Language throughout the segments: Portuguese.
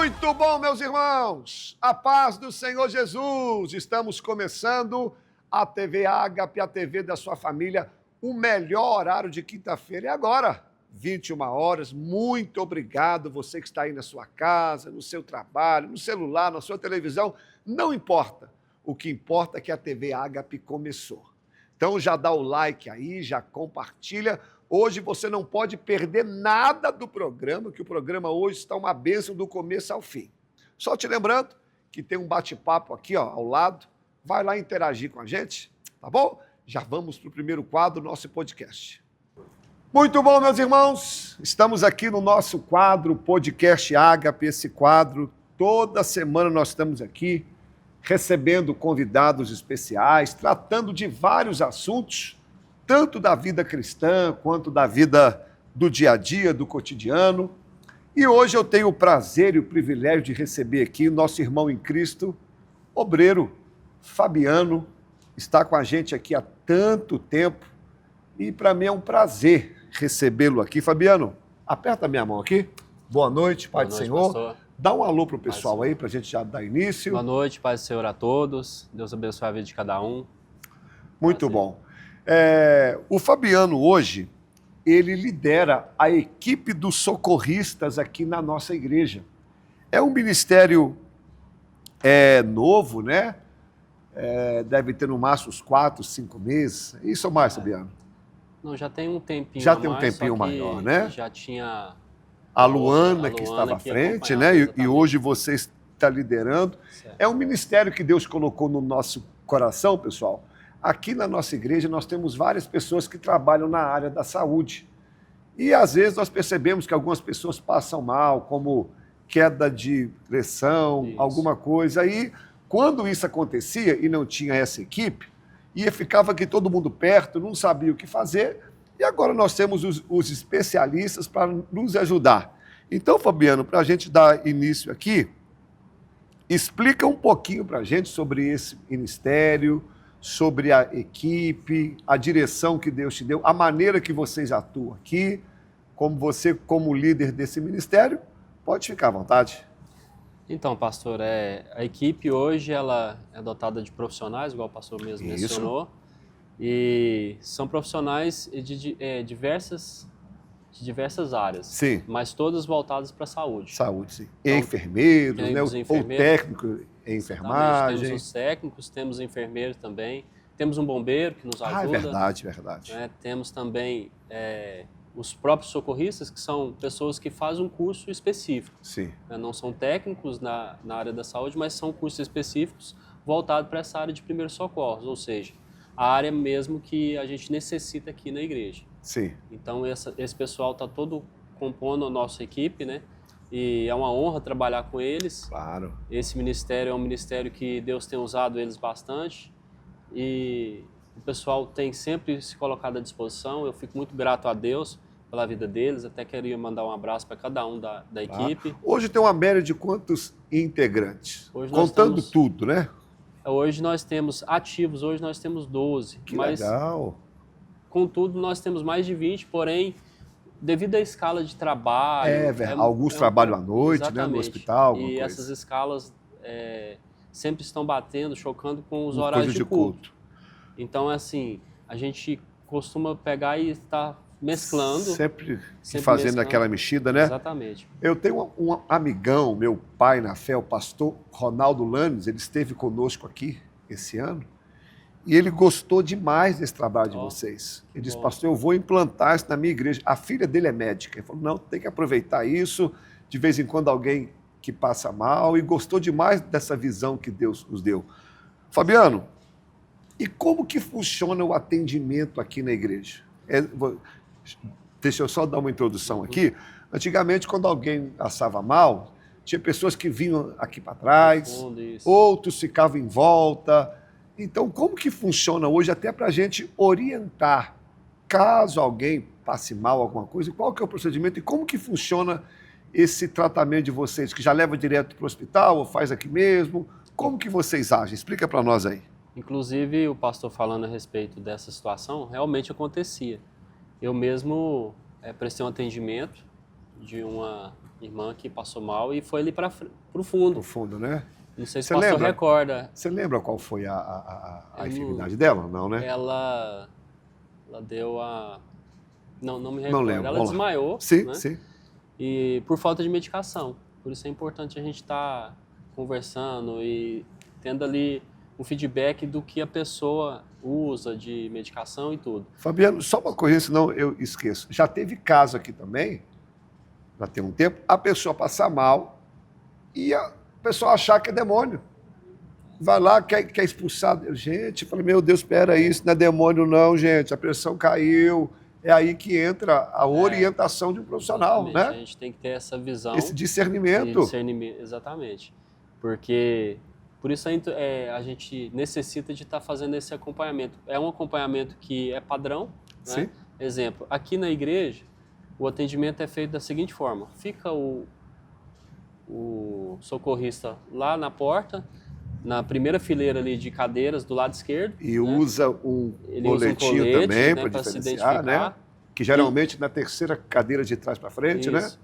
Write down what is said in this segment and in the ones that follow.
Muito bom, meus irmãos! A paz do Senhor Jesus! Estamos começando a TV Ágape, a TV da sua família, o melhor horário de quinta-feira. E agora, 21 horas. Muito obrigado, você que está aí na sua casa, no seu trabalho, no celular, na sua televisão. Não importa. O que importa é que a TV Ágape começou. Então já dá o like aí, já compartilha. Hoje você não pode perder nada do programa, que o programa hoje está uma bênção do começo ao fim. Só te lembrando que tem um bate-papo aqui, ó, ao lado. Vai lá interagir com a gente, tá bom? Já vamos para o primeiro quadro do nosso podcast. Muito bom, meus irmãos. Estamos aqui no nosso quadro Podcast Ágape. Esse quadro, toda semana nós estamos aqui recebendo convidados especiais, tratando de vários assuntos, tanto da vida cristã quanto da vida do dia a dia, do cotidiano. E hoje eu tenho o prazer e o privilégio de receber aqui o nosso irmão em Cristo, obreiro Fabiano, está com a gente aqui há tanto tempo e para mim é um prazer recebê-lo aqui. Fabiano, aperta a minha mão aqui. Boa noite, Pai do Senhor. Pastor. Dá um alô para o pessoal aí, para a gente já dar início. Boa noite, Pai do Senhor a todos. Deus abençoe a vida de cada um. Muito bom. O Fabiano hoje, ele lidera a equipe dos socorristas aqui na nossa igreja. É um ministério novo, né? Deve ter no máximo uns 4, 5 meses. Isso ou mais, Fabiano? Não, já tem um tempinho. Já tem um tempinho maior, né? Já tinha a Luana que estava à frente, né? E hoje você está liderando. Certo. É um ministério que Deus colocou no nosso coração, pessoal. Aqui na nossa igreja nós temos várias pessoas que trabalham na área da saúde. E às vezes nós percebemos que algumas pessoas passam mal, como queda de pressão, alguma coisa. E quando isso acontecia e não tinha essa equipe, ficava aqui todo mundo perto, não sabia o que fazer. E agora nós temos os especialistas para nos ajudar. Então, Fabiano, para a gente dar início aqui, explica um pouquinho para a gente sobre esse ministério, sobre a equipe, a direção que Deus te deu, a maneira que vocês atuam aqui, como você, como líder desse ministério, pode ficar à vontade. Então, pastor, a equipe hoje ela é dotada de profissionais, igual o pastor mesmo mencionou, e são profissionais de diversas áreas, sim, mas todas voltadas para a saúde. Saúde, sim. Então, enfermeiros, né? Ou técnico em enfermagem. Temos os técnicos, temos enfermeiros também, temos um bombeiro que nos ajuda. Verdade. Né? Temos também os próprios socorristas, que são pessoas que fazem um curso específico. Sim. Né? Não são técnicos na área da saúde, mas são cursos específicos voltados para essa área de primeiros socorros, ou seja, a área mesmo que a gente necessita aqui na igreja. Sim. Então, esse pessoal está todo compondo a nossa equipe, né? E é uma honra trabalhar com eles. Claro. Esse ministério é um ministério que Deus tem usado eles bastante e o pessoal tem sempre se colocado à disposição. Eu fico muito grato a Deus pela vida deles. Até queria mandar um abraço para cada um da equipe. Hoje tem uma média de quantos integrantes? Contando tudo, né? Hoje nós temos ativos, hoje nós temos 12. Que legal! Contudo, nós temos mais de 20, porém, devido à escala de trabalho... alguns trabalham à noite, né, no hospital. E essas escalas sempre estão batendo, chocando com os horários de culto. Então, assim, a gente costuma pegar e estar mesclando. Sempre fazendo mesclando. Aquela mexida, né? Exatamente. Eu tenho um amigão, meu pai na fé, o pastor Ronaldo Lanes, ele esteve conosco aqui esse ano. E ele gostou demais desse trabalho de vocês. Ele disse, pastor, eu vou implantar isso na minha igreja. A filha dele é médica. Ele falou, não, tem que aproveitar isso. De vez em quando alguém que passa mal. E gostou demais dessa visão que Deus nos deu. Fabiano, e como que funciona o atendimento aqui na igreja? Deixa eu só dar uma introdução aqui. Antigamente, quando alguém passava mal, tinha pessoas que vinham aqui para trás, outros ficavam em volta. Então, como que funciona hoje, até para a gente orientar, caso alguém passe mal alguma coisa, qual que é o procedimento e como que funciona esse tratamento de vocês, que já leva direto para o hospital ou faz aqui mesmo? Como que vocês agem? Explica para nós aí. Inclusive, o pastor falando a respeito dessa situação, realmente acontecia. Eu mesmo prestei um atendimento de uma irmã que passou mal e foi ali para o fundo. No fundo, né? Não sei se Você o pastor lembra? recorda. Você lembra qual foi a Eu enfermidade dela? Não, né? Ela deu a... Não me Não recordo. lembro. Ela Vamos lá. desmaiou, Sim, né? sim. E por falta de medicação. Por isso é importante a gente estar conversando e tendo ali um feedback do que a pessoa usa de medicação e tudo. Fabiano, só uma coisa, senão eu esqueço. Já teve caso aqui também, já tem um tempo, a pessoa passar mal e a pessoa achar que é demônio. Vai lá, quer expulsar. Gente, eu falei, meu Deus, espera aí, isso não é demônio não, gente, a pressão caiu. É aí que entra a orientação de um profissional, Exatamente. né? A gente tem que ter essa visão. Esse discernimento. Exatamente. Porque, por isso a gente necessita de estar fazendo esse acompanhamento. É um acompanhamento que é padrão, né? Sim. Exemplo, aqui na igreja, o atendimento é feito da seguinte forma. Fica o socorrista lá na porta, na primeira fileira ali de cadeiras do lado esquerdo. E né? usa um Ele usa um coletinho colete, também né, para para se diferenciar, identificar. né? Que geralmente na terceira cadeira de trás para frente, né? Isso.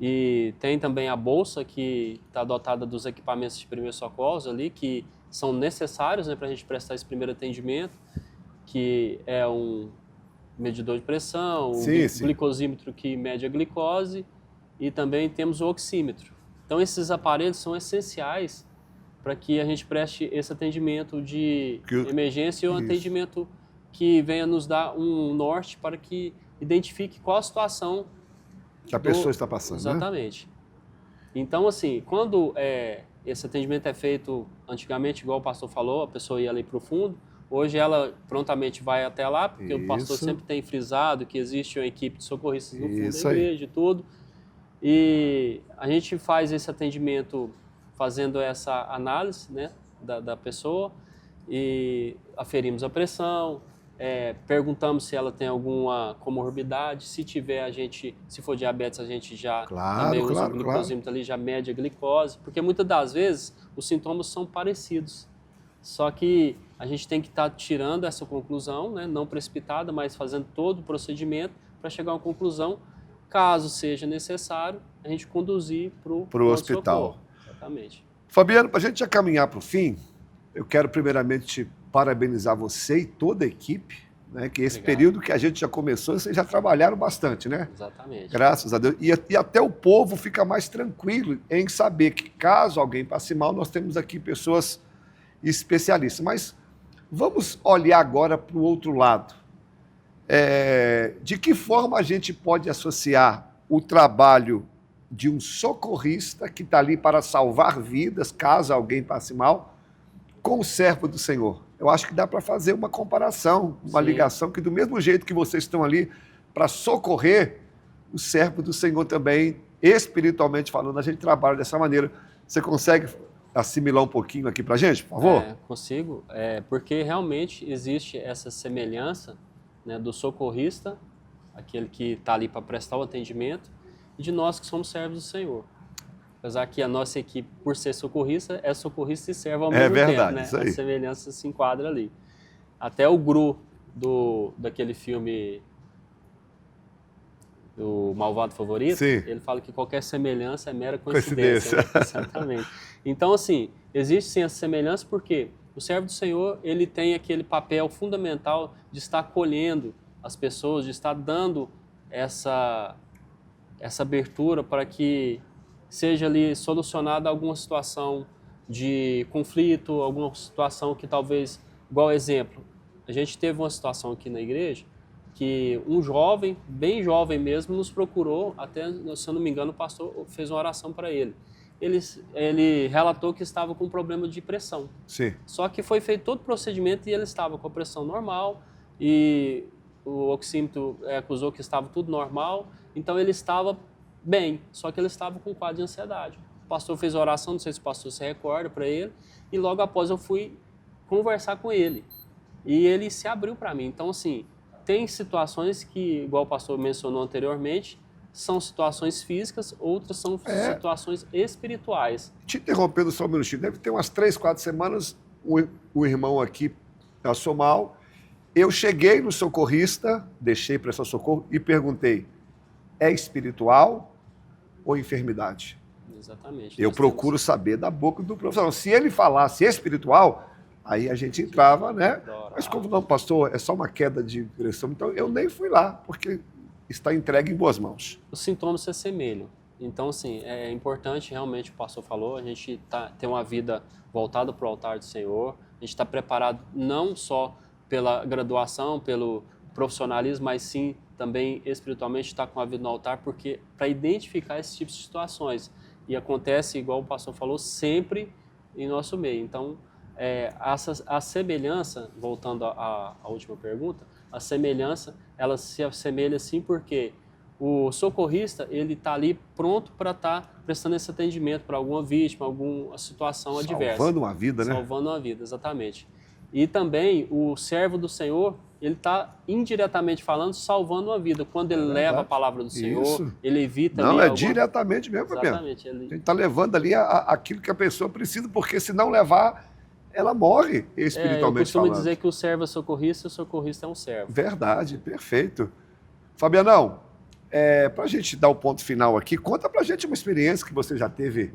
E tem também a bolsa que está dotada dos equipamentos de primeiros socorros ali, que são necessários, né, para a gente prestar esse primeiro atendimento, que é um medidor de pressão, Sim, um glicosímetro que mede a glicose e também temos o oxímetro. Então esses aparelhos são essenciais para que a gente preste esse atendimento de emergência ou atendimento que venha nos dar um norte para que identifique qual a situação que a pessoa está passando. Exatamente. Né? Então, assim, quando esse atendimento é feito antigamente, igual o pastor falou, a pessoa ia ali para o fundo, hoje ela prontamente vai até lá, porque o pastor sempre tem frisado que existe uma equipe de socorristas no fundo da igreja e tudo. E a gente faz esse atendimento fazendo essa análise, né, da pessoa e aferimos a pressão, perguntamos se ela tem alguma comorbidade, se tiver se for diabetes a gente já também usa o glicosímetro ali, já mede a glicose, porque muitas das vezes os sintomas são parecidos, só que a gente tem que estar tirando essa conclusão, né, não precipitada, mas fazendo todo o procedimento para chegar a uma conclusão, caso seja necessário, a gente conduzir para o hospital. Exatamente. Fabiano, para a gente já caminhar para o fim, eu quero primeiramente parabenizar você e toda a equipe, né? Que esse período que a gente já começou, vocês já trabalharam bastante, né? Exatamente. Graças a Deus. E até o povo fica mais tranquilo em saber que caso alguém passe mal, nós temos aqui pessoas especialistas. Mas vamos olhar agora para o outro lado. De que forma a gente pode associar o trabalho de um socorrista que está ali para salvar vidas, caso alguém passe mal, com o servo do Senhor? Eu acho que dá para fazer uma comparação, uma ligação, que do mesmo jeito que vocês estão ali para socorrer, o servo do Senhor também, espiritualmente falando, a gente trabalha dessa maneira. Você consegue assimilar um pouquinho aqui para a gente, por favor? Consigo, porque realmente existe essa semelhança, né, do socorrista, aquele que está ali para prestar o atendimento, e de nós que somos servos do Senhor. Apesar que a nossa equipe, por ser socorrista, é socorrista e servo ao mesmo tempo, né? Isso aí. A semelhança se enquadra ali. Até o Gru, daquele filme do Malvado Favorito, Sim. Ele fala que qualquer semelhança é mera coincidência. Né? Exatamente. Então, assim, existe sim essa semelhança porque o servo do Senhor, ele tem aquele papel fundamental de estar acolhendo as pessoas, de estar dando essa abertura para que seja ali solucionada alguma situação de conflito, alguma situação que talvez, igual exemplo, a gente teve uma situação aqui na igreja que um jovem, bem jovem mesmo, nos procurou, até, se eu não me engano, o pastor fez uma oração para ele. Ele relatou que estava com problema de pressão. Sim. Só que foi feito todo o procedimento e ele estava com a pressão normal e o oxímetro acusou que estava tudo normal, então ele estava bem, só que ele estava com um quadro de ansiedade. O pastor fez a oração, não sei se o pastor se recorda, para ele, e logo após eu fui conversar com ele. E ele se abriu para mim. Então, assim, tem situações que, igual o pastor mencionou anteriormente, são situações físicas, outras são situações espirituais. Te interrompendo só um minutinho, deve ter umas 3, 4 semanas, o irmão aqui passou mal. Eu cheguei no socorrista, deixei prestar socorro e perguntei, é espiritual ou enfermidade? Exatamente. Eu procuro saber da boca do profissional. Se ele falasse espiritual, aí a gente entrava, né? Mas como não, pastor, é só uma queda de pressão, então eu nem fui lá, porque está entregue em boas mãos. Os sintomas se assemelham. Então, assim, é importante, realmente, o pastor falou, a gente ter uma vida voltada para o altar do Senhor, a gente está preparado não só pela graduação, pelo profissionalismo, mas sim também espiritualmente estar com a vida no altar, porque para identificar esses tipos de situações. E acontece, igual o pastor falou, sempre em nosso meio. Então, a semelhança, voltando à última pergunta, a semelhança, ela se assemelha sim porque o socorrista, ele está ali pronto para estar prestando esse atendimento para alguma vítima, alguma situação adversa. Salvando uma vida, né? Salvando uma vida, exatamente. E também o servo do Senhor, ele está indiretamente falando, salvando uma vida. Quando ele leva a palavra do Senhor, ele evita... Não, diretamente mesmo, Fabiano. Exatamente. A gente está levando ali aquilo que a pessoa precisa, porque se não levar, ela morre espiritualmente falando. Eu costumo dizer que o servo é socorrista e o socorrista é um servo. Verdade, perfeito. Fabianão, para a gente dar o ponto final aqui, conta para a gente uma experiência que você já teve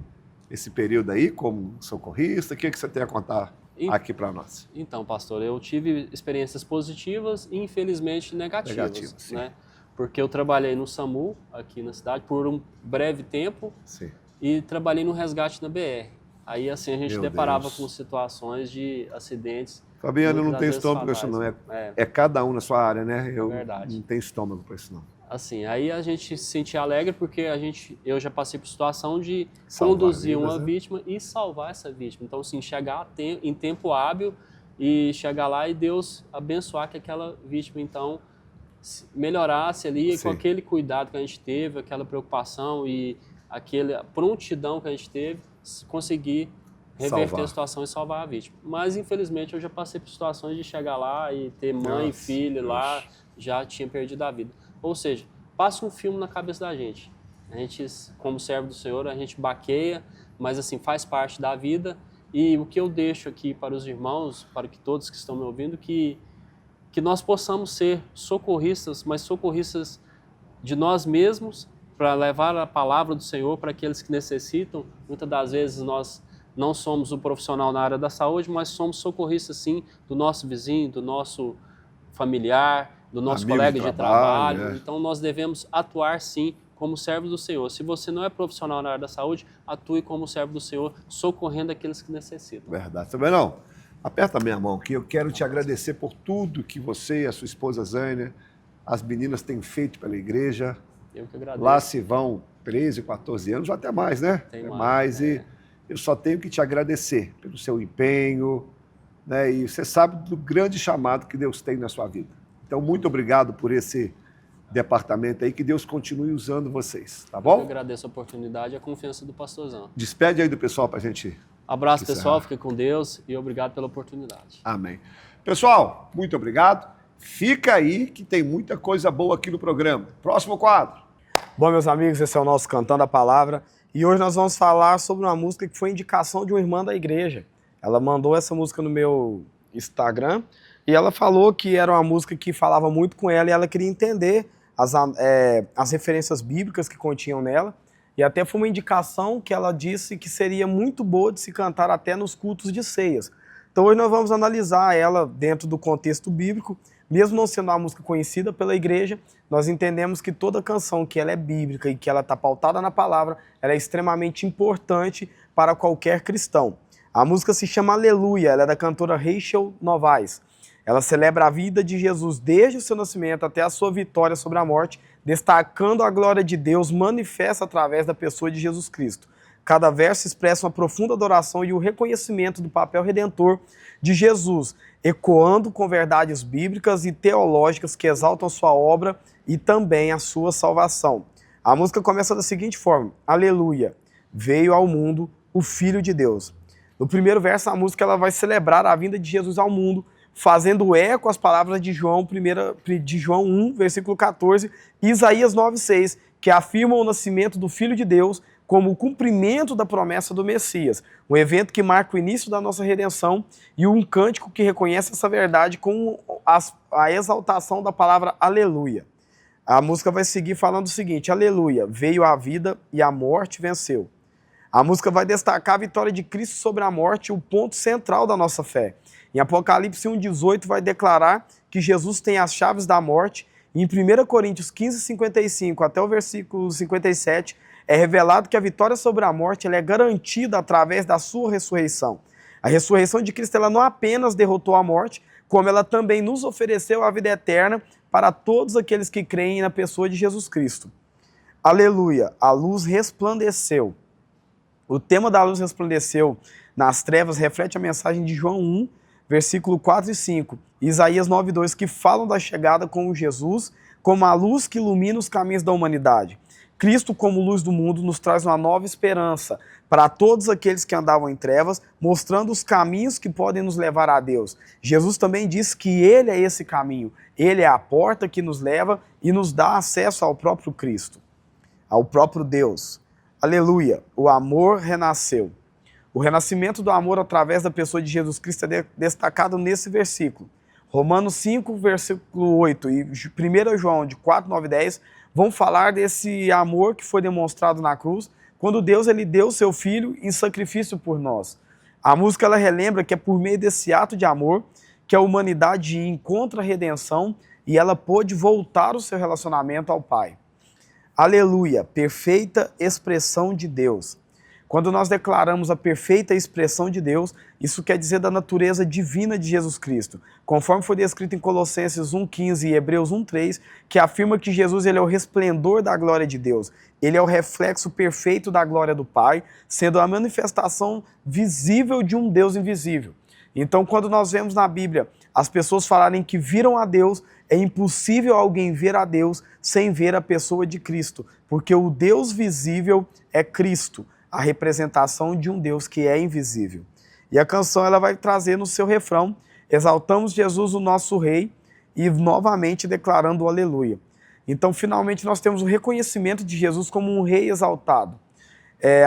esse período aí como socorrista. O que você tem a contar aqui para nós? Então, pastor, eu tive experiências positivas e, infelizmente, negativas. Né? Porque eu trabalhei no SAMU, aqui na cidade, por um breve tempo. Sim. E trabalhei no resgate na BR. Aí, assim, a gente deparava com situações de acidentes. Fabiano, não tem estômago para isso, não. É cada um na sua área, né? Verdade. Não tenho estômago para isso, não. Assim, aí a gente se sentia alegre porque eu já passei por situação de conduzir uma vítima e salvar essa vítima. Então, assim, chegar em tempo hábil e chegar lá e Deus abençoar que aquela vítima, então, melhorasse ali com aquele cuidado que a gente teve, aquela preocupação e aquela prontidão que a gente teve, conseguir reverter a situação e salvar a vítima. Mas, infelizmente, eu já passei por situações de chegar lá e ter mãe e filho lá, já tinha perdido a vida. Ou seja, passa um filme na cabeça da gente. A gente, como servo do Senhor, a gente baqueia, mas assim, faz parte da vida. E o que eu deixo aqui para os irmãos, para que todos que estão me ouvindo, que nós possamos ser socorristas, mas socorristas de nós mesmos, para levar a palavra do Senhor para aqueles que necessitam. Muitas das vezes nós não somos o profissional na área da saúde, mas somos socorristas sim do nosso vizinho, do nosso familiar, do nosso colega de trabalho. Então, nós devemos atuar, sim, como servos do Senhor. Se você não é profissional na área da saúde, atue como servo do Senhor, socorrendo aqueles que necessitam. Verdade. Também não. Aperta a minha mão aqui. Eu quero te agradecer por tudo que você e a sua esposa Zânia, as meninas têm feito pela igreja. Eu que agradeço. Lá se vão 13, 14 anos, ou até mais, né? Tem mais. E eu só tenho que te agradecer pelo seu empenho, né? E você sabe do grande chamado que Deus tem na sua vida. Então, muito obrigado por esse departamento aí, que Deus continue usando vocês, tá bom? Eu agradeço a oportunidade e a confiança do pastorzão. Despede aí do pessoal pra gente. Abraço, pessoal, fique com Deus e obrigado pela oportunidade. Amém. Pessoal, muito obrigado. Fica aí que tem muita coisa boa aqui no programa. Próximo quadro. Bom, meus amigos, esse é o nosso Cantando a Palavra e hoje nós vamos falar sobre uma música que foi indicação de uma irmã da igreja. Ela mandou essa música no meu Instagram e ela falou que era uma música que falava muito com ela e ela queria entender as referências bíblicas que continham nela. E até foi uma indicação que ela disse que seria muito boa de se cantar até nos cultos de ceias. Então hoje nós vamos analisar ela dentro do contexto bíblico. Mesmo não sendo uma música conhecida pela igreja, nós entendemos que toda canção que ela é bíblica e que ela está pautada na palavra, ela é extremamente importante para qualquer cristão. A música se chama Aleluia, ela é da cantora Rachel Novaes. Ela celebra a vida de Jesus desde o seu nascimento até a sua vitória sobre a morte, destacando a glória de Deus manifesta através da pessoa de Jesus Cristo. Cada verso expressa uma profunda adoração e o reconhecimento do papel redentor de Jesus, ecoando com verdades bíblicas e teológicas que exaltam sua obra e também a sua salvação. A música começa da seguinte forma: Aleluia, veio ao mundo o Filho de Deus. No primeiro verso, a música ela vai celebrar a vinda de Jesus ao mundo, fazendo eco às palavras de João 1, versículo 14, e Isaías 9,6, que afirmam o nascimento do Filho de Deus como o cumprimento da promessa do Messias, um evento que marca o início da nossa redenção e um cântico que reconhece essa verdade com a exaltação da palavra aleluia. A música vai seguir falando o seguinte: aleluia, veio a vida e a morte venceu. A música vai destacar a vitória de Cristo sobre a morte, o ponto central da nossa fé. Em Apocalipse 1,18 vai declarar que Jesus tem as chaves da morte. E em 1 Coríntios 15:55 até o versículo 57 é revelado que a vitória sobre a morte ela é garantida através da sua ressurreição. A ressurreição de Cristo ela não apenas derrotou a morte, como ela também nos ofereceu a vida eterna para todos aqueles que creem na pessoa de Jesus Cristo. Aleluia, a luz resplandeceu. O tema da luz resplandeceu nas trevas reflete a mensagem de João 1, versículo 4 e 5, e Isaías 9:2, que falam da chegada com Jesus como a luz que ilumina os caminhos da humanidade. Cristo, como luz do mundo, nos traz uma nova esperança para todos aqueles que andavam em trevas, mostrando os caminhos que podem nos levar a Deus. Jesus também diz que Ele é esse caminho, Ele é a porta que nos leva e nos dá acesso ao próprio Cristo, ao próprio Deus. Aleluia, o amor renasceu. O renascimento do amor através da pessoa de Jesus Cristo é destacado nesse versículo. Romanos 5, versículo 8 e 1 João de 4, 9 e 10 vão falar desse amor que foi demonstrado na cruz, quando Deus ele deu seu Filho em sacrifício por nós. A música ela relembra que é por meio desse ato de amor que a humanidade encontra a redenção e ela pôde voltar o seu relacionamento ao Pai. Aleluia, perfeita expressão de Deus. Quando nós declaramos a perfeita expressão de Deus, isso quer dizer da natureza divina de Jesus Cristo. Conforme foi descrito em Colossenses 1,15 e Hebreus 1,3, que afirma que Jesus ele é o resplendor da glória de Deus. Ele é o reflexo perfeito da glória do Pai, sendo a manifestação visível de um Deus invisível. Então, quando nós vemos na Bíblia as pessoas falarem que viram a Deus, é impossível alguém ver a Deus sem ver a pessoa de Cristo, porque o Deus visível é Cristo, a representação de um Deus que é invisível. E a canção ela vai trazer no seu refrão, exaltamos Jesus, o nosso Rei, e novamente declarando o aleluia. Então, finalmente, nós temos o reconhecimento de Jesus como um Rei exaltado,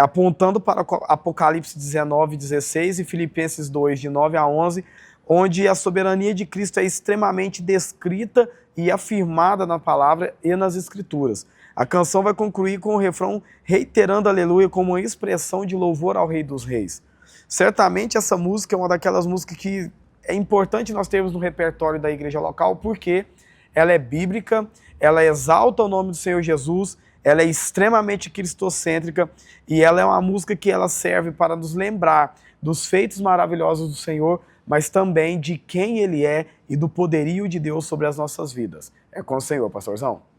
apontando para Apocalipse 19:16 e Filipenses 2, de 9 a 11, onde a soberania de Cristo é extremamente descrita e afirmada na palavra e nas Escrituras. A canção vai concluir com o refrão reiterando aleluia como uma expressão de louvor ao Rei dos Reis. Certamente essa música é uma daquelas músicas que é importante nós termos no repertório da igreja local, porque ela é bíblica, ela exalta o nome do Senhor Jesus, ela é extremamente cristocêntrica e ela é uma música que ela serve para nos lembrar dos feitos maravilhosos do Senhor, mas também de quem Ele é e do poderio de Deus sobre as nossas vidas. É com o Senhor, pastorzão.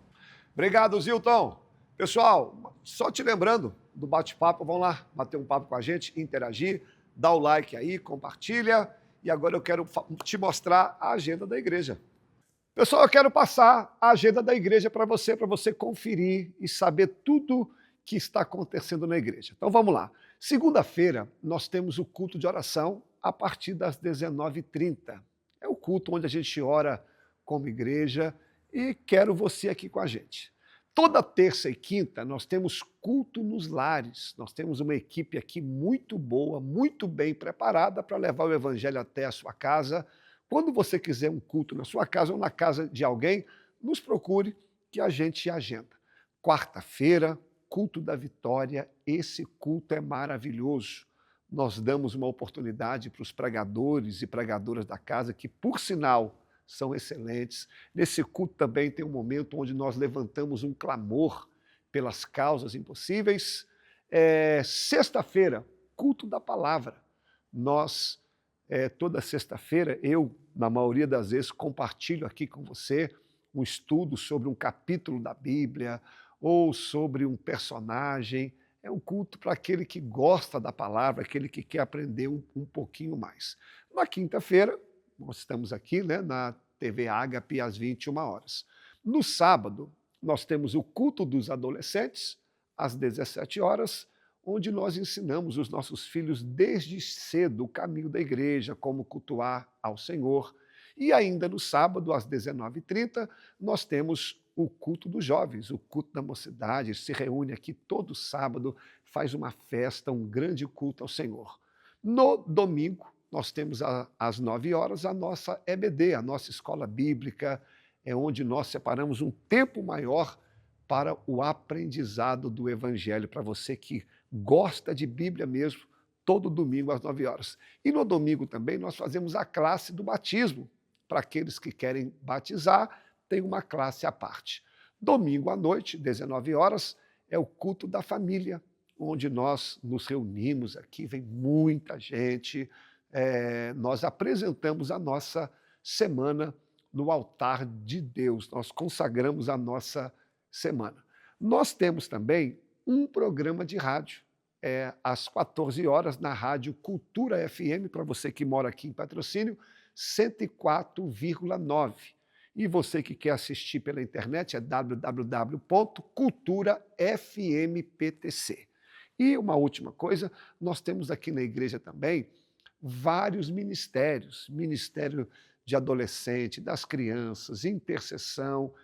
Obrigado, Zilton. Pessoal, só te lembrando do bate-papo, vão lá bater um papo com a gente, interagir, dá o like aí, compartilha. E agora eu quero te mostrar a agenda da igreja. Pessoal, eu quero passar a agenda da igreja para você conferir e saber tudo que está acontecendo na igreja. Então vamos lá. Segunda-feira nós temos o culto de oração a partir das 19h30. É o culto onde a gente ora como igreja e quero você aqui com a gente. Toda terça e quinta nós temos culto nos lares. Nós temos uma equipe aqui muito boa, muito bem preparada para levar o evangelho até a sua casa. Quando você quiser um culto na sua casa ou na casa de alguém, nos procure que a gente agenda. Quarta-feira, culto da vitória. Esse culto é maravilhoso. Nós damos uma oportunidade para os pregadores e pregadoras da casa, que, por sinal, são excelentes. Nesse culto também tem um momento onde nós levantamos um clamor pelas causas impossíveis. Sexta-feira, culto da palavra. Nós, toda sexta-feira, eu, na maioria das vezes, compartilho aqui com você um estudo sobre um capítulo da Bíblia ou sobre um personagem. É um culto para aquele que gosta da palavra, aquele que quer aprender um pouquinho mais. Na quinta-feira, nós estamos aqui, né, na TV Ágape às 21 horas. No sábado, nós temos o culto dos adolescentes, às 17 horas, onde nós ensinamos os nossos filhos desde cedo o caminho da igreja, como cultuar ao Senhor. E ainda no sábado, às 19h30, nós temos o culto dos jovens, o culto da mocidade, se reúne aqui todo sábado, faz uma festa, um grande culto ao Senhor. No domingo, nós temos às 9 horas a nossa EBD, a nossa escola bíblica, é onde nós separamos um tempo maior para o aprendizado do Evangelho, para você que gosta de Bíblia mesmo, todo domingo às 9 horas. E no domingo também nós fazemos a classe do batismo. Para aqueles que querem batizar, tem uma classe à parte. Domingo à noite, 19 horas, é o culto da família, onde nós nos reunimos aqui, vem muita gente, nós apresentamos a nossa semana no altar de Deus, nós consagramos a nossa semana. Nós temos também um programa de rádio, às 14 horas, na Rádio Cultura FM, para você que mora aqui em Patrocínio, 104,9. E você que quer assistir pela internet é www.culturafmptc. E uma última coisa, nós temos aqui na igreja também vários ministérios, ministério de adolescente, das crianças, intercessão,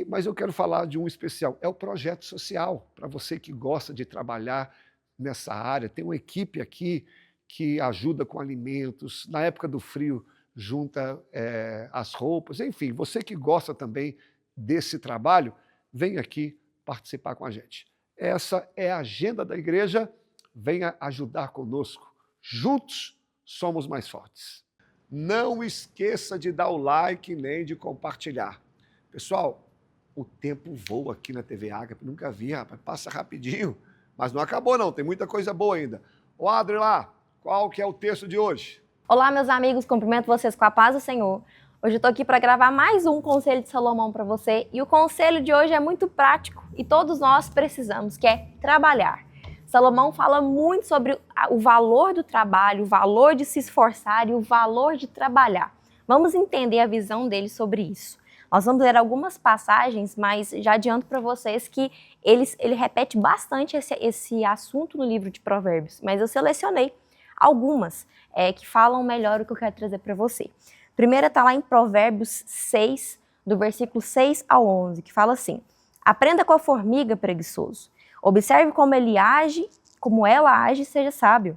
mas eu quero falar de um especial, é o projeto social, para você que gosta de trabalhar nessa área, tem uma equipe aqui que ajuda com alimentos, na época do frio junta as roupas, enfim, você que gosta também desse trabalho, vem aqui participar com a gente. Essa é a agenda da igreja, venha ajudar conosco, juntos somos mais fortes. Não esqueça de dar o like nem de compartilhar. Pessoal, o tempo voa aqui na TV Ágape, nunca vi, rapaz, passa rapidinho, mas não acabou não, tem muita coisa boa ainda. Ô Adri lá, qual que é o texto de hoje? Olá, meus amigos, cumprimento vocês com a paz do Senhor. Hoje eu estou aqui para gravar mais um Conselho de Salomão para você e o conselho de hoje é muito prático e todos nós precisamos, que é trabalhar. Salomão fala muito sobre o valor do trabalho, o valor de se esforçar e o valor de trabalhar. Vamos entender a visão dele sobre isso. Nós vamos ler algumas passagens, mas já adianto para vocês que ele repete bastante esse assunto no livro de Provérbios, mas eu selecionei algumas que falam melhor o que eu quero trazer para você. A primeira está lá em Provérbios 6, do versículo 6 ao 11, que fala assim: aprenda com a formiga, preguiçoso. Observe como ela age e seja sábio.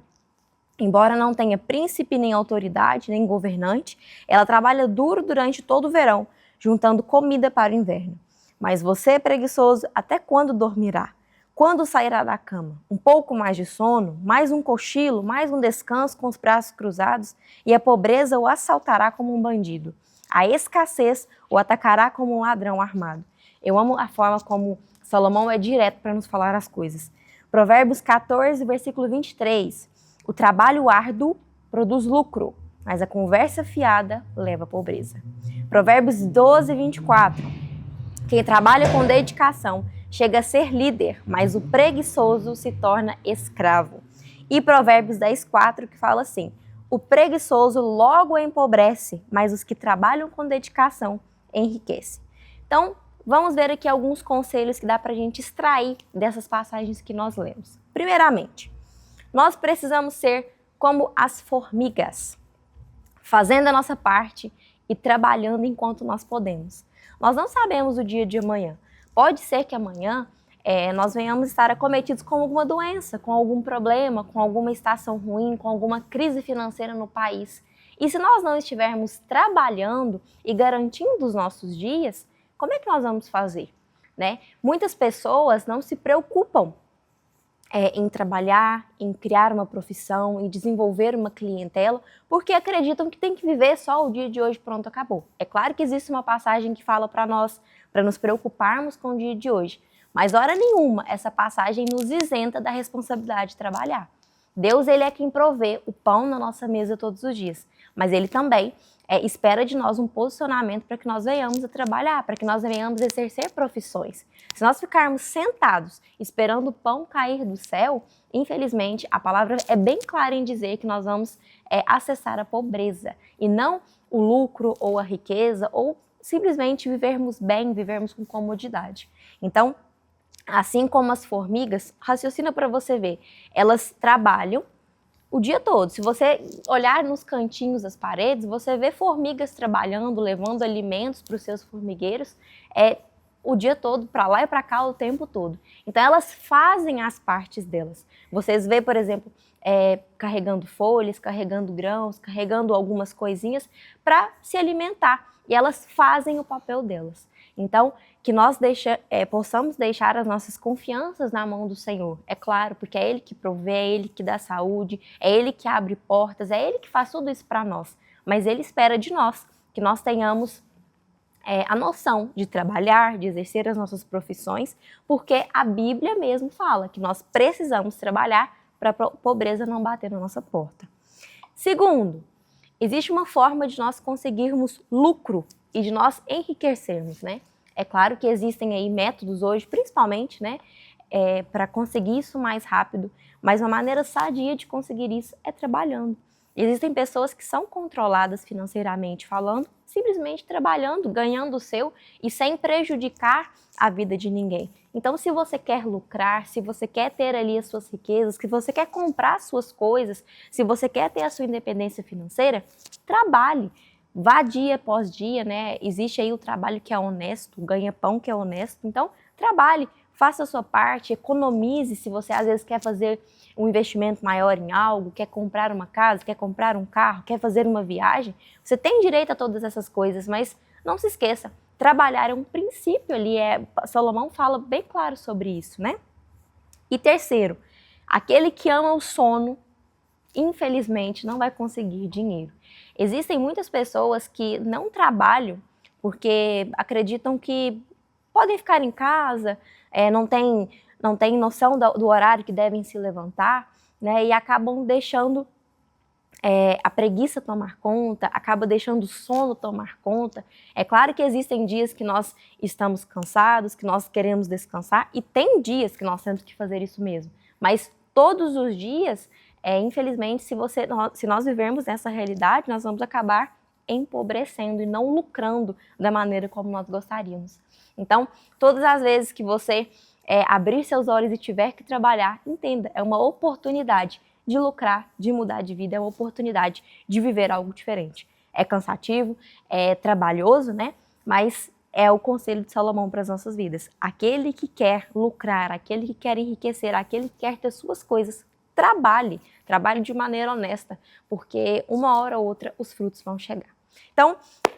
Embora não tenha príncipe, nem autoridade, nem governante, ela trabalha duro durante todo o verão, juntando comida para o inverno. Mas você, preguiçoso, até quando dormirá? Quando sairá da cama? Um pouco mais de sono, mais um cochilo, mais um descanso com os braços cruzados, e a pobreza o assaltará como um bandido. A escassez o atacará como um ladrão armado. Eu amo a forma como Salomão é direto para nos falar as coisas. Provérbios 14, versículo 23. O trabalho árduo produz lucro, mas a conversa fiada leva à pobreza. Provérbios 12, 24. Quem trabalha com dedicação chega a ser líder, mas o preguiçoso se torna escravo. E Provérbios 10, 4, que fala assim: o preguiçoso logo empobrece, mas os que trabalham com dedicação enriquecem. Então, vamos ver aqui alguns conselhos que dá para a gente extrair dessas passagens que nós lemos. Primeiramente, nós precisamos ser como as formigas, fazendo a nossa parte e trabalhando enquanto nós podemos. Nós não sabemos o dia de amanhã. Pode ser que amanhã nós venhamos estar acometidos com alguma doença, com algum problema, com alguma estação ruim, com alguma crise financeira no país. E se nós não estivermos trabalhando e garantindo os nossos dias, como é que nós vamos fazer? Né? Muitas pessoas não se preocupam em trabalhar, em criar uma profissão, em desenvolver uma clientela, porque acreditam que tem que viver só o dia de hoje, pronto, acabou. É claro que existe uma passagem que fala para nós, para nos preocuparmos com o dia de hoje, mas hora nenhuma essa passagem nos isenta da responsabilidade de trabalhar. Deus, ele é quem provê o pão na nossa mesa todos os dias, mas ele também espera de nós um posicionamento para que nós venhamos a trabalhar, para que nós venhamos a exercer profissões. Se nós ficarmos sentados esperando o pão cair do céu, infelizmente a palavra é bem clara em dizer que nós vamos acessar a pobreza e não o lucro ou a riqueza ou simplesmente vivermos bem, vivermos com comodidade. Então, assim como as formigas, raciocina para você ver, elas trabalham o dia todo. Se você olhar nos cantinhos das paredes, você vê formigas trabalhando, levando alimentos para os seus formigueiros o dia todo, para lá e para cá, o tempo todo. Então, elas fazem as partes delas. Vocês vê, por exemplo, carregando folhas, carregando grãos, carregando algumas coisinhas para se alimentar. E elas fazem o papel delas. Então, que nós possamos deixar as nossas confianças na mão do Senhor. É claro, porque é Ele que provê, é Ele que dá saúde, é Ele que abre portas, é Ele que faz tudo isso para nós. Mas Ele espera de nós que nós tenhamos a noção de trabalhar, de exercer as nossas profissões, porque a Bíblia mesmo fala que nós precisamos trabalhar para a pobreza não bater na nossa porta. Segundo, existe uma forma de nós conseguirmos lucro e de nós enriquecermos, né? É claro que existem aí métodos hoje, principalmente, né, para conseguir isso mais rápido, mas uma maneira sadia de conseguir isso é trabalhando. Existem pessoas que são controladas financeiramente falando, simplesmente trabalhando, ganhando o seu e sem prejudicar a vida de ninguém. Então, se você quer lucrar, se você quer ter ali as suas riquezas, se você quer comprar suas coisas, se você quer ter a sua independência financeira, trabalhe. Vá dia após dia, né? Existe aí o trabalho que é honesto, o ganha-pão que é honesto. Então, trabalhe, faça a sua parte, economize se você às vezes quer fazer um investimento maior em algo, quer comprar uma casa, quer comprar um carro, quer fazer uma viagem. Você tem direito a todas essas coisas, mas não se esqueça, trabalhar é um princípio ali, Salomão fala bem claro sobre isso, né? E terceiro, aquele que ama o sono, infelizmente, não vai conseguir dinheiro. Existem muitas pessoas que não trabalham porque acreditam que podem ficar em casa, não tem noção do horário que devem se levantar, né, e acabam deixando a preguiça tomar conta, acaba deixando o sono tomar conta. É claro que existem dias que nós estamos cansados, que nós queremos descansar, e tem dias que nós temos que fazer isso mesmo. Mas todos os dias, infelizmente, se nós vivermos nessa realidade, nós vamos acabar empobrecendo e não lucrando da maneira como nós gostaríamos. Então, todas as vezes que você abrir seus olhos e tiver que trabalhar, entenda, é uma oportunidade de lucrar, de mudar de vida, é uma oportunidade de viver algo diferente. É cansativo, é trabalhoso, né? Mas é o conselho de Salomão para as nossas vidas. Aquele que quer lucrar, aquele que quer enriquecer, aquele que quer ter suas coisas, trabalhe de maneira honesta, porque uma hora ou outra os frutos vão chegar. Então,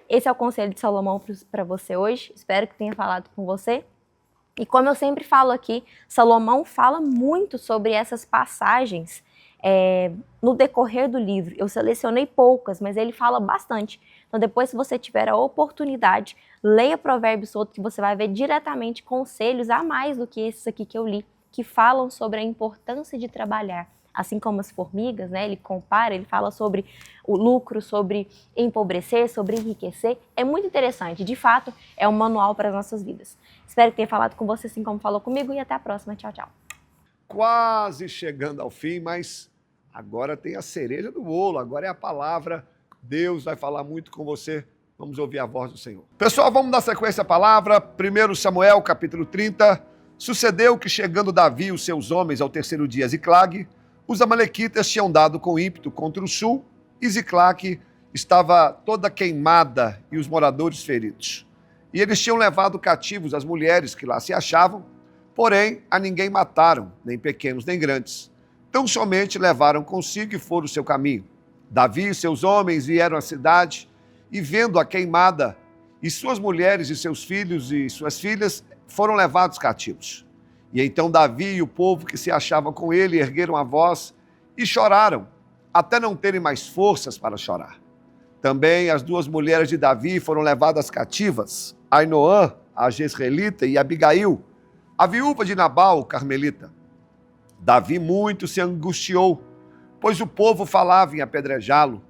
esse é o conselho de Salomão para você hoje. Espero que tenha falado com você. E como eu sempre falo aqui, Salomão fala muito sobre essas passagens no decorrer do livro. Eu selecionei poucas, mas ele fala bastante. Então depois, se você tiver a oportunidade, leia Provérbios todo, que você vai ver diretamente conselhos a mais do que esses aqui que eu li, que falam sobre a importância de trabalhar. Assim como as formigas, né? Ele compara, ele fala sobre o lucro, sobre empobrecer, sobre enriquecer. É muito interessante, de fato, é um manual para as nossas vidas. Espero que tenha falado com você assim como falou comigo e até a próxima. Tchau, tchau. Quase chegando ao fim, mas agora tem a cereja do bolo, agora é a palavra. Deus vai falar muito com você. Vamos ouvir a voz do Senhor. Pessoal, vamos dar sequência à palavra. 1 Samuel, capítulo 30. Sucedeu que, chegando Davi e os seus homens ao terceiro dia a Ziclague, os amalequitas tinham dado com ímpeto contra o sul, e Ziclague estava toda queimada e os moradores feridos. E eles tinham levado cativos as mulheres que lá se achavam, porém a ninguém mataram, nem pequenos nem grandes. Tão somente levaram consigo e foram o seu caminho. Davi e seus homens vieram à cidade e, vendo-a queimada, e suas mulheres e seus filhos e suas filhas foram levados cativos. E então Davi e o povo que se achava com ele ergueram a voz e choraram, até não terem mais forças para chorar. Também as duas mulheres de Davi foram levadas cativas, Ainoã, a jezreelita, e Abigail, a viúva de Nabal, o carmelita. Davi muito se angustiou, pois o povo falava em apedrejá-lo,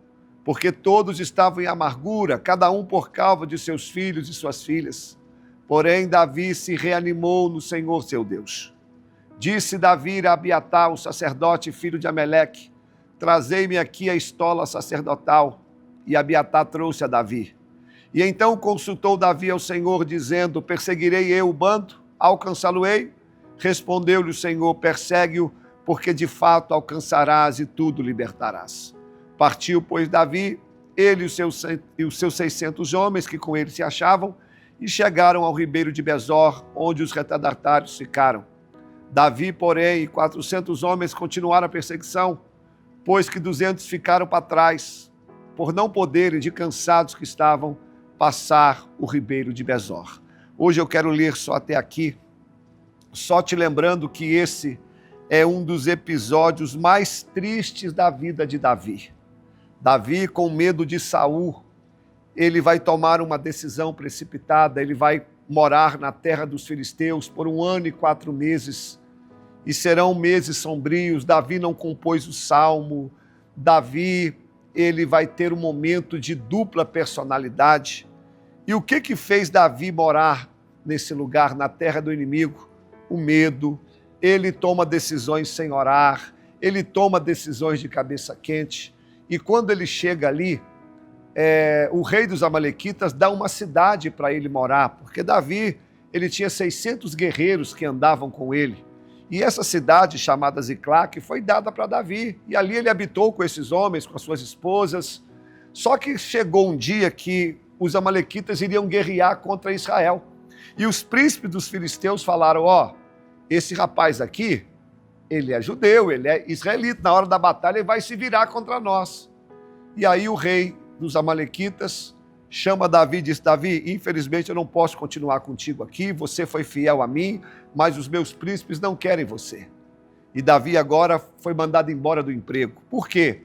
porque todos estavam em amargura, cada um por causa de seus filhos e suas filhas. Porém, Davi se reanimou no Senhor seu Deus. Disse Davi a Abiatar, o sacerdote, filho de Ameleque: trazei-me aqui a estola sacerdotal. E Abiatar trouxe a Davi. E então consultou Davi ao Senhor, dizendo: perseguirei eu o bando? Alcançá-lo-ei? Respondeu-lhe o Senhor: persegue-o, porque de fato alcançarás e tudo libertarás. Partiu, pois, Davi, ele e os seus 600 homens que com ele se achavam, e chegaram ao ribeiro de Besor, onde os retardatários ficaram. Davi, porém, e 400 homens continuaram a perseguição, pois que 200 ficaram para trás, por não poderem, de cansados que estavam, passar o ribeiro de Besor. Hoje eu quero ler só até aqui, só te lembrando que esse é um dos episódios mais tristes da vida de Davi. Davi, com medo de Saul, ele vai tomar uma decisão precipitada, ele vai morar na terra dos filisteus por 1 ano e 4 meses, e serão meses sombrios. Davi não compôs o salmo, Davi, ele vai ter um momento de dupla personalidade. E o que fez Davi morar nesse lugar, na terra do inimigo? O medo. Ele toma decisões sem orar, ele toma decisões de cabeça quente, e quando ele chega ali, o rei dos amalequitas dá uma cidade para ele morar, porque Davi, ele tinha 600 guerreiros que andavam com ele, e essa cidade chamada Ziclague foi dada para Davi, e ali ele habitou com esses homens, com as suas esposas. Só que chegou um dia que os amalequitas iriam guerrear contra Israel, e os príncipes dos filisteus falaram: esse rapaz aqui, ele é judeu, ele é israelita, na hora da batalha ele vai se virar contra nós. E aí o rei dos amalequitas chama Davi e diz: Davi, infelizmente eu não posso continuar contigo aqui, você foi fiel a mim, mas os meus príncipes não querem você. E Davi agora foi mandado embora do emprego. Por quê?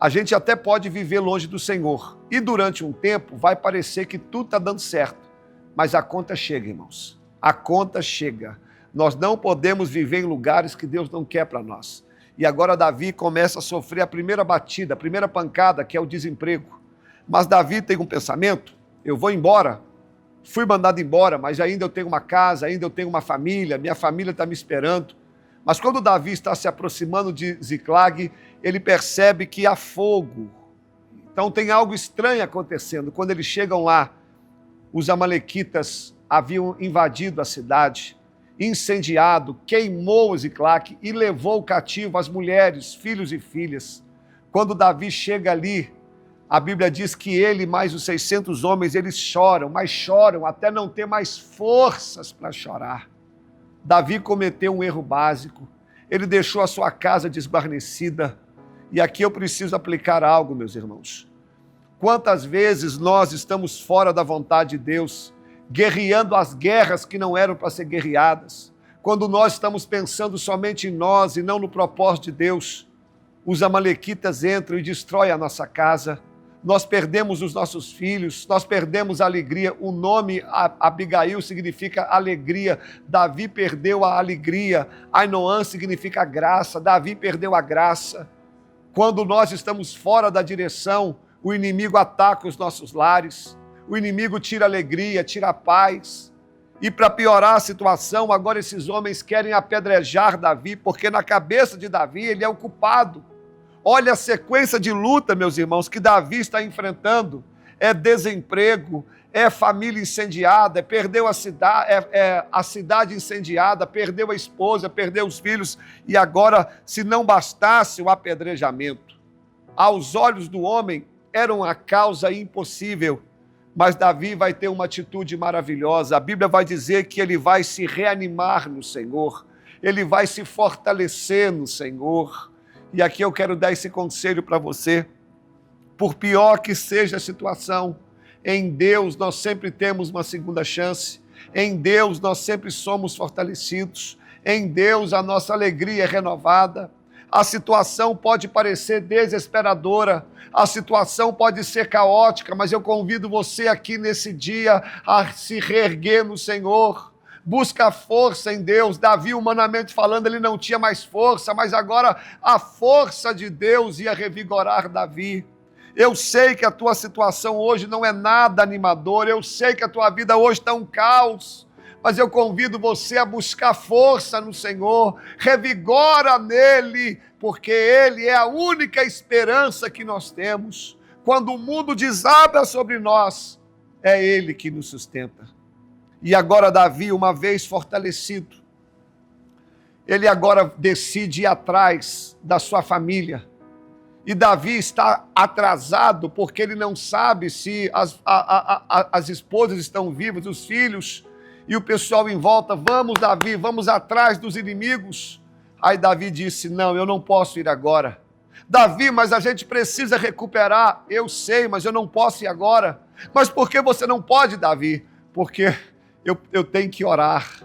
A gente até pode viver longe do Senhor, e durante um tempo vai parecer que tudo está dando certo, mas a conta chega, irmãos, a conta chega. Nós não podemos viver em lugares que Deus não quer para nós. E agora Davi começa a sofrer a primeira batida, a primeira pancada, que é o desemprego. Mas Davi tem um pensamento: eu vou embora, fui mandado embora, mas ainda eu tenho uma casa, ainda eu tenho uma família, minha família está me esperando. Mas quando Davi está se aproximando de Ziclague, ele percebe que há fogo. Então tem algo estranho acontecendo. Quando eles chegam lá, os amalequitas haviam invadido a cidade, incendiado, queimou Ziclague e levou cativo as mulheres, filhos e filhas. Quando Davi chega ali, a Bíblia diz que ele mais os 600 homens, eles choram, mas choram até não ter mais forças para chorar. Davi cometeu um erro básico, ele deixou a sua casa desguarnecida. E aqui eu preciso aplicar algo, meus irmãos. Quantas vezes nós estamos fora da vontade de Deus, guerreando as guerras que não eram para ser guerreadas, quando nós estamos pensando somente em nós e não no propósito de Deus, os amalequitas entram e destroem a nossa casa, nós perdemos os nossos filhos, nós perdemos a alegria. O nome Abigail significa alegria, Davi perdeu a alegria, Ainoã significa graça, Davi perdeu a graça. Quando nós estamos fora da direção, o inimigo ataca os nossos lares, o inimigo tira a alegria, tira a paz. E para piorar a situação, agora esses homens querem apedrejar Davi, porque na cabeça de Davi ele é o culpado. Olha a sequência de luta, meus irmãos, que Davi está enfrentando. É desemprego, é família incendiada, perdeu a cidade incendiada, perdeu a esposa, perdeu os filhos, e agora, se não bastasse o apedrejamento, aos olhos do homem era uma causa impossível, mas Davi vai ter uma atitude maravilhosa. A Bíblia vai dizer que ele vai se reanimar no Senhor, ele vai se fortalecer no Senhor. E aqui eu quero dar esse conselho para você. Por pior que seja a situação, em Deus nós sempre temos uma segunda chance, em Deus nós sempre somos fortalecidos, em Deus a nossa alegria é renovada. A situação pode parecer desesperadora, a situação pode ser caótica, mas eu convido você aqui nesse dia a se reerguer no Senhor. Busca força em Deus. Davi, humanamente falando, ele não tinha mais força, mas agora a força de Deus ia revigorar Davi. Eu sei que a tua situação hoje não é nada animadora, eu sei que a tua vida hoje está um caos, mas eu convido você a buscar força no Senhor, revigora nele, porque ele é a única esperança que nós temos. Quando o mundo desaba sobre nós, é ele que nos sustenta. E agora Davi, uma vez fortalecido, ele agora decide ir atrás da sua família. E Davi está atrasado porque ele não sabe se as esposas estão vivas, os filhos, e o pessoal em volta: vamos Davi, vamos atrás dos inimigos. Aí Davi disse: não, eu não posso ir agora. Davi, mas a gente precisa recuperar. Eu sei, mas eu não posso ir agora. Mas por que você não pode, Davi? Porque eu tenho que orar.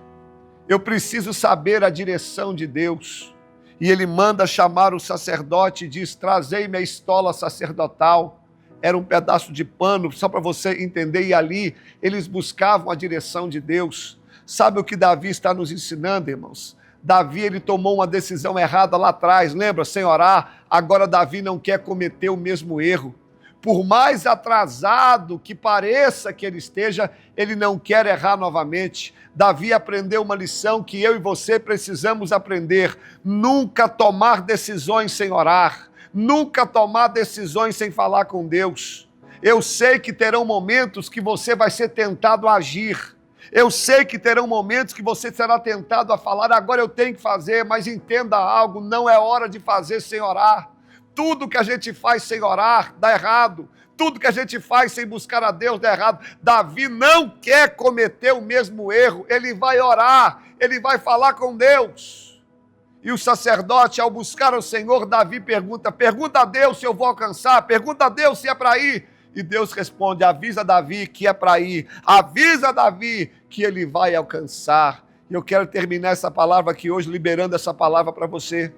Eu preciso saber a direção de Deus. E ele manda chamar o sacerdote e diz, trazei-me a estola sacerdotal. Era um pedaço de pano, só para você entender, e ali eles buscavam a direção de Deus. Sabe o que Davi está nos ensinando, irmãos? Davi, ele tomou uma decisão errada lá atrás, lembra? Sem orar, agora Davi não quer cometer o mesmo erro. Por mais atrasado que pareça que ele esteja, ele não quer errar novamente. Davi aprendeu uma lição que eu e você precisamos aprender. Nunca tomar decisões sem orar. Nunca tomar decisões sem falar com Deus. Eu sei que terão momentos que você vai ser tentado a agir. Eu sei que terão momentos que você será tentado a falar, agora eu tenho que fazer, mas entenda algo, não é hora de fazer sem orar. Tudo que a gente faz sem orar dá errado. Tudo que a gente faz sem buscar a Deus dá errado. Davi não quer cometer o mesmo erro. Ele vai orar, ele vai falar com Deus. E o sacerdote, ao buscar o Senhor, Davi pergunta a Deus se eu vou alcançar, pergunta a Deus se é para ir. E Deus responde, avisa Davi que é para ir, avisa Davi que ele vai alcançar. E eu quero terminar essa palavra aqui hoje, liberando essa palavra para você.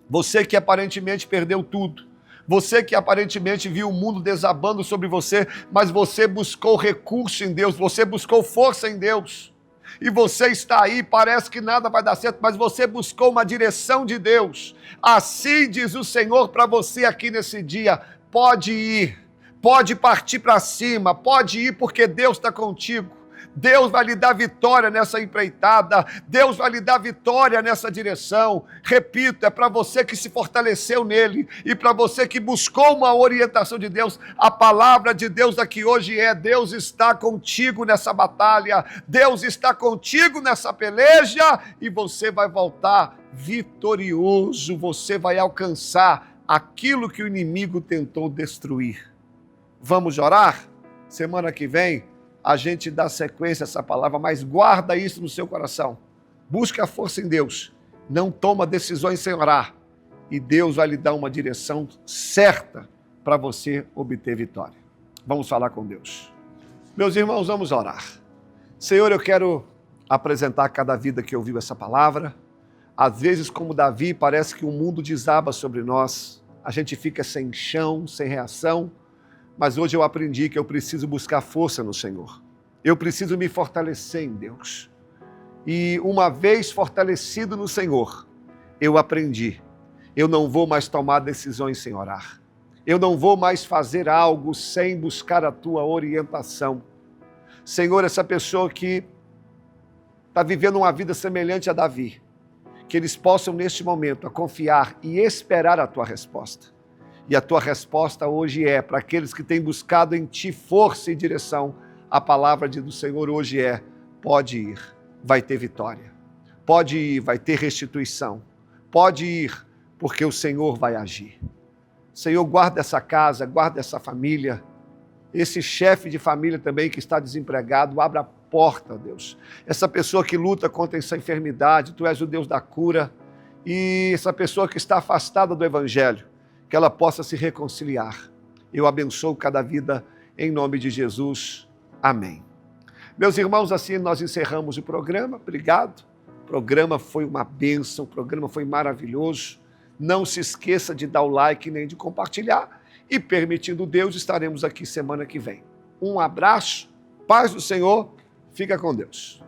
Você que aparentemente perdeu tudo, você que aparentemente viu o mundo desabando sobre você, mas você buscou recurso em Deus, você buscou força em Deus. E você está aí, parece que nada vai dar certo, mas você buscou uma direção de Deus. Assim diz o Senhor para você aqui nesse dia, pode ir. Pode partir para cima, pode ir porque Deus está contigo. Deus vai lhe dar vitória nessa empreitada, Deus vai lhe dar vitória nessa direção. Repito, é para você que se fortaleceu nele e para você que buscou uma orientação de Deus. A palavra de Deus aqui hoje é, Deus está contigo nessa batalha, Deus está contigo nessa peleja e você vai voltar vitorioso, você vai alcançar aquilo que o inimigo tentou destruir. Vamos orar? Semana que vem a gente dá sequência a essa palavra, mas guarda isso no seu coração. Busca a força em Deus. Não toma decisões sem orar. E Deus vai lhe dar uma direção certa para você obter vitória. Vamos falar com Deus. Meus irmãos, vamos orar. Senhor, eu quero apresentar cada vida que ouviu essa palavra. Às vezes, como Davi, parece que o mundo desaba sobre nós. A gente fica sem chão, sem reação. Mas hoje eu aprendi que eu preciso buscar força no Senhor. Eu preciso me fortalecer em Deus. E uma vez fortalecido no Senhor, eu aprendi. Eu não vou mais tomar decisões sem orar. Eu não vou mais fazer algo sem buscar a tua orientação. Senhor, essa pessoa que está vivendo uma vida semelhante a Davi, que eles possam neste momento a confiar e esperar a tua resposta. E a tua resposta hoje é, para aqueles que têm buscado em ti força e direção, a palavra do Senhor hoje é, pode ir, vai ter vitória. Pode ir, vai ter restituição. Pode ir, porque o Senhor vai agir. Senhor, guarda essa casa, guarda essa família. Esse chefe de família também que está desempregado, abra a porta, Deus. Essa pessoa que luta contra essa enfermidade, tu és o Deus da cura. E essa pessoa que está afastada do Evangelho, que ela possa se reconciliar. Eu abençoo cada vida em nome de Jesus. Amém. Meus irmãos, assim nós encerramos o programa. Obrigado. O programa foi uma bênção, o programa foi maravilhoso. Não se esqueça de dar o like nem de compartilhar. E permitindo Deus, estaremos aqui semana que vem. Um abraço, paz do Senhor, fica com Deus.